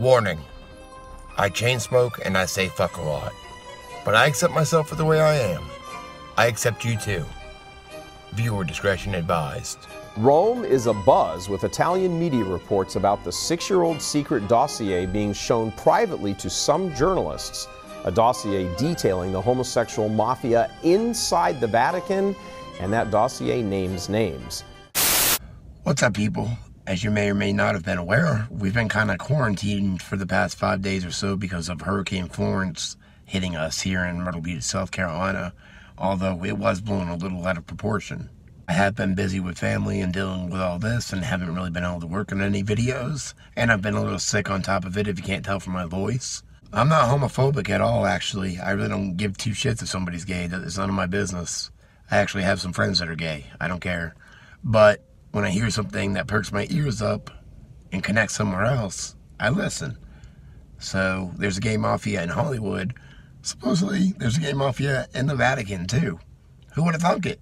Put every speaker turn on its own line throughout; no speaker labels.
Warning. I chain smoke and I say fuck a lot. But I accept myself for the way I am. I accept you too. Viewer discretion advised.
Rome is abuzz with Italian media reports about the 6-year-old secret dossier being shown privately to some journalists. A dossier detailing the homosexual mafia inside the Vatican, and that dossier names names.
What's up, people? As you may or may not have been aware, we've been kind of quarantined for the past 5 days or so because of Hurricane Florence hitting us here in Myrtle Beach, South Carolina, although it was blown a little out of proportion. I have been busy with family and dealing with all this and haven't really been able to work on any videos, and I've been a little sick on top of it if you can't tell from my voice. I'm not homophobic at all, actually. I really don't give two shits if somebody's gay. It's none of my business. I actually have some friends that are gay. I don't care. But when I hear something that perks my ears up and connects somewhere else, I listen. So there's a gay mafia in Hollywood. Supposedly there's a gay mafia in the Vatican too. Who would have thunk it?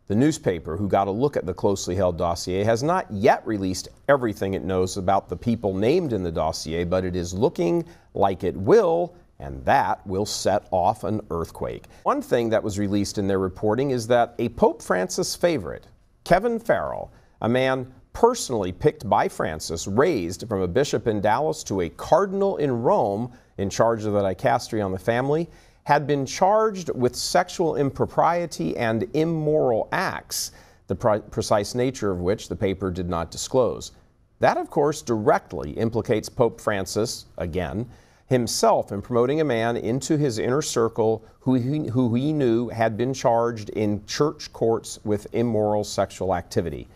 The newspaper, who got a look at the closely held dossier, has not yet released everything it knows about the people named in the dossier, but it is looking like it will, and that will set off an earthquake. One thing that was released in their reporting is that a Pope Francis favorite, Kevin Farrell, a man personally picked by Francis, raised from a bishop in Dallas to a cardinal in Rome in charge of the dicastery on the family, had been charged with sexual impropriety and immoral acts, the precise nature of which the paper did not disclose. That, of course, directly implicates Pope Francis, again, himself in promoting a man into his inner circle who he knew had been charged in church courts with immoral sexual activity.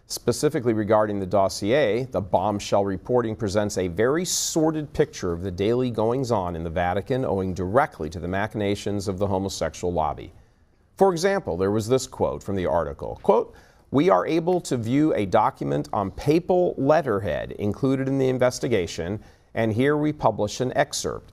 Specifically regarding the dossier, the bombshell reporting presents a very sordid picture of the daily goings-on in the Vatican owing directly to the machinations of the homosexual lobby. For example, there was this quote from the article, quote, "We are able to view a document on papal letterhead included in the investigation, and here we publish an excerpt.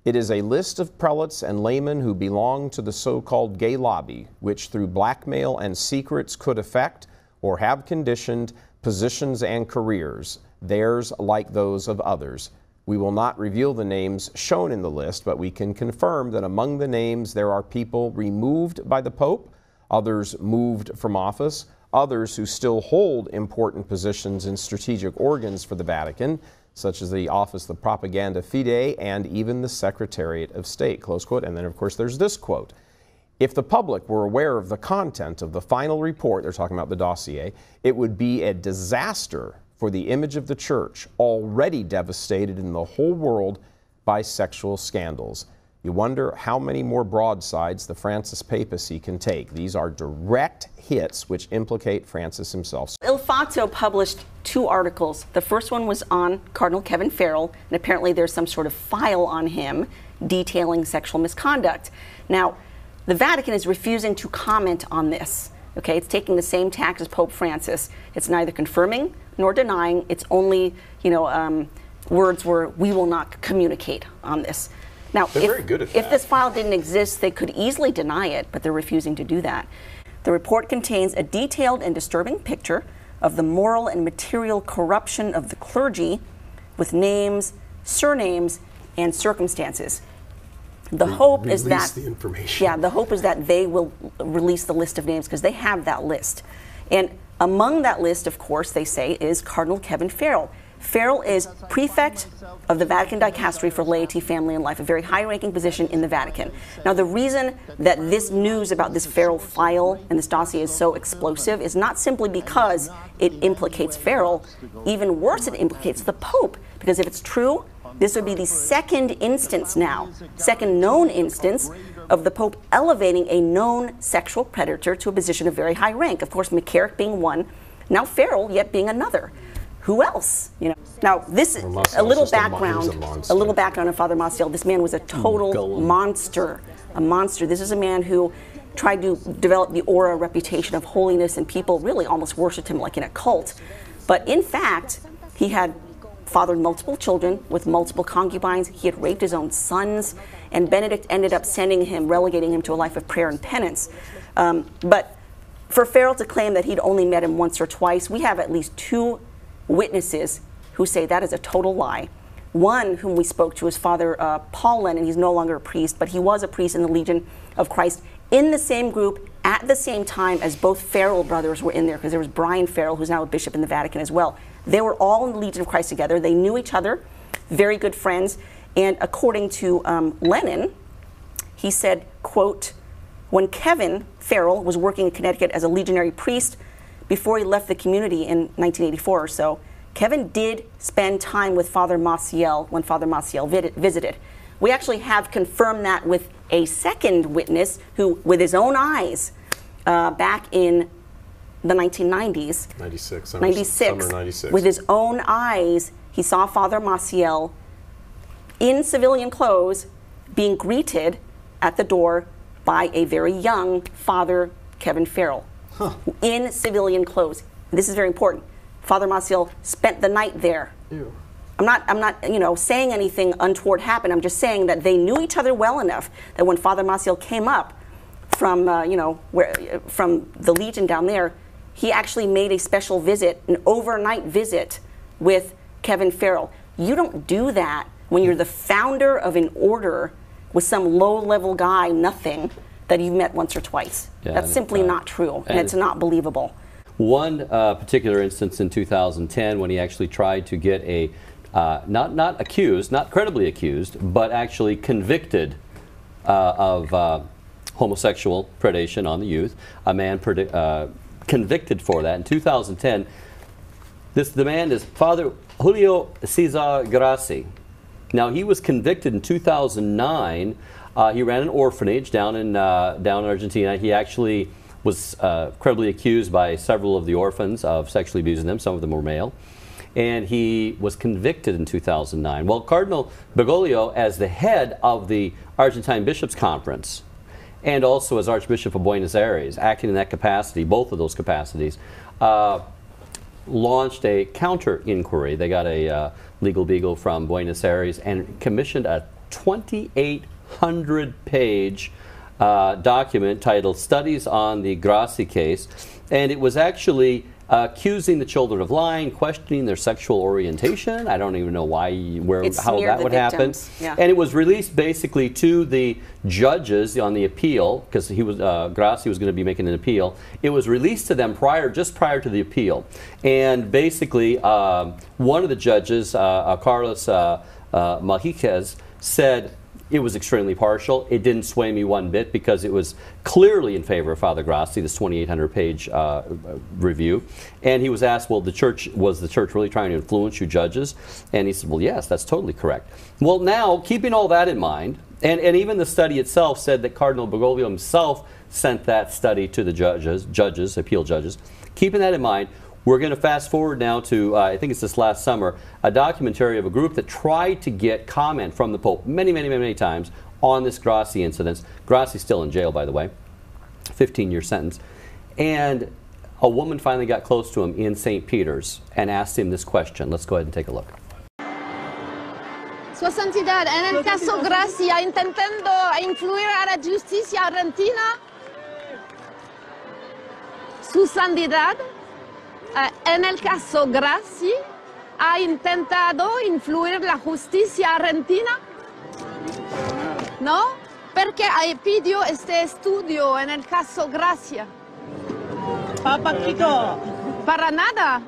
It is a list of prelates and laymen who belong to the so-called gay lobby, which through blackmail and secrets could affect or have conditioned positions and careers, theirs like those of others. We will not reveal the names shown in the list, but we can confirm that among the names there are people removed by the Pope, others moved from office, others who still hold important positions in strategic organs for the Vatican, such as the Office of Propaganda Fidei and even the Secretariat of State," close quote. And then, of course, there's this quote. "If the public were aware of the content of the final report," they're talking about the dossier, "it would be a disaster for the image of the church, already devastated in the whole world by sexual scandals." You wonder how many more broadsides the Francis papacy can take. These are direct hits which implicate Francis himself.
Il Fatto published 2 articles. The first one was on Cardinal Kevin Farrell, and apparently there's some sort of file on him detailing sexual misconduct. Now, the Vatican is refusing to comment on this. Okay, it's taking the same tack as Pope Francis. It's neither confirming nor denying. It's only, words where we will not communicate on this. Now,
they're very good at that.
If this file didn't exist, they could easily deny it, but they're refusing to do that. The report contains a detailed and disturbing picture of the moral and material corruption of the clergy with names, surnames, and circumstances. The hope is that
the information.
Yeah, the hope is that they will release the list of names because they have that list. And among that list, of course, they say is Cardinal Kevin Farrell. Farrell is prefect of the Vatican Dicastery for Laity, Family, and Life, a very high-ranking position in the Vatican. Now, the reason that this news about this Farrell file and this dossier is so explosive is not simply because it implicates Farrell. Even worse, it implicates the Pope, because if it's true, this would be the second known instance of the Pope elevating a known sexual predator to a position of very high rank. Of course, McCarrick being one, now Farrell yet being another. Who else? Now this is a little background on Father Maciel. This man was a total monster, a monster. This is a man who tried to develop the aura reputation of holiness, and people really almost worshipped him like in a cult. But in fact, he had fathered multiple children with multiple concubines. He had raped his own sons, and Benedict ended up relegating him to a life of prayer and penance. But for Farrell to claim that he'd only met him once or twice, we have at least 2 witnesses who say that is a total lie. One whom we spoke to is Father Paul Lennon. He's no longer a priest, but he was a priest in the Legion of Christ, in the same group at the same time as both Farrell brothers were in there, because there was Brian Farrell, who's now a bishop in the Vatican as well. They were all in the Legion of Christ together. They knew each other, very good friends. And according to Lennon, he said, quote, when Kevin Farrell was working in Connecticut as a legionary priest before he left the community in 1984 or so, Kevin did spend time with Father Maciel when Father Maciel visited. We actually have confirmed that with a second witness who, with his own eyes, back in the 1990s,
96,
summer 96, with his own eyes, he saw Father Maciel in civilian clothes being greeted at the door by a very young Father Kevin Farrell, in civilian clothes. This is very important. Father Maciel spent the night there.
Ew.
I'm not, saying anything untoward happened. I'm just saying that they knew each other well enough that when Father Maciel came up from, from the Legion down there, he actually made a special visit, an overnight visit with Kevin Farrell. You don't do that when you're the founder of an order with some low-level guy, nothing, that you've met once or twice. Yeah, that's simply not true, and it's not believable.
One particular instance in 2010 when he actually tried to get a, not accused, not credibly accused, but actually convicted of homosexual predation on the youth, a man convicted for that in 2010. The man is Father Julio Cesar Grassi. Now, he was convicted in 2009. He ran an orphanage down in Argentina. He actually was credibly accused by several of the orphans of sexually abusing them. Some of them were male. And he was convicted in 2009. Well, Cardinal Bergoglio, as the head of the Argentine Bishops' Conference, and also as Archbishop of Buenos Aires, acting in that capacity, both of those capacities, launched a counter-inquiry. They got a legal beagle from Buenos Aires and commissioned a 2,800-page document titled Studies on the Grassi case, and it was actually accusing the children of lying, questioning their sexual orientation. I don't even know why, how that would happen.
Yeah.
And it was released basically to the judges on the appeal, because he was Grassi was going to be making an appeal. It was released to them just prior to the appeal, and basically one of the judges, Carlos Majiquez, said it was extremely partial. It didn't sway me one bit because it was clearly in favor of Father Grassi, this 2,800-page review. And he was asked, well, was the church really trying to influence you judges? And he said, well, yes, that's totally correct. Well, now, keeping all that in mind, and even the study itself said that Cardinal Bergoglio himself sent that study to the appeal judges. Keeping that in mind, we're going to fast forward now to, I think it's this last summer, a documentary of a group that tried to get comment from the Pope many times on this Grassi incident. Grassi's still in jail, by the way, 15-year sentence. And a woman finally got close to him in St. Peter's and asked him this question. Let's go ahead and take a look.
Sua Santidad, en el caso Grassi, intentando influir a la justicia argentina, Su Santidad, en el caso Grassi, ha intentado influir la justicia argentina? ¿No? Perché pidió este estudio en el caso Grassi? Papachito. Para nada.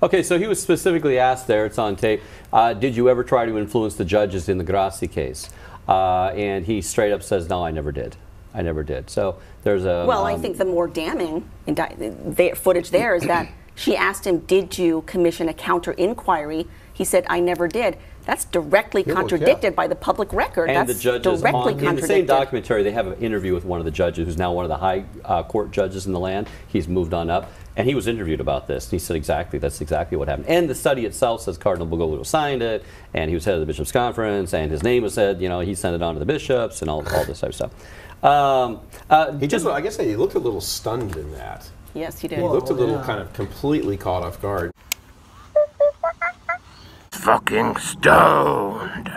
Okay, so he was specifically asked there, it's on tape, did you ever try to influence the judges in the Grassi case? And he straight up says, no, I never did. I never did. So there's a...
Well, I think the more damning footage there is that she asked him, did you commission a counter-inquiry? He said, I never did. That's directly contradicted by the public record.
And
that's
the judges, in the same documentary, they have an interview with one of the judges who's now one of the high court judges in the land. He's moved on up. And he was interviewed about this. And he said, that's exactly what happened. And the study itself says Cardinal Bergoglio signed it, and he was head of the Bishops' Conference, and his name was said, he sent it on to the bishops, and all this type of stuff.
I guess he looked a little stunned in that.
Yes, he did.
He looked a little kind of completely caught off guard.
Fucking stoned.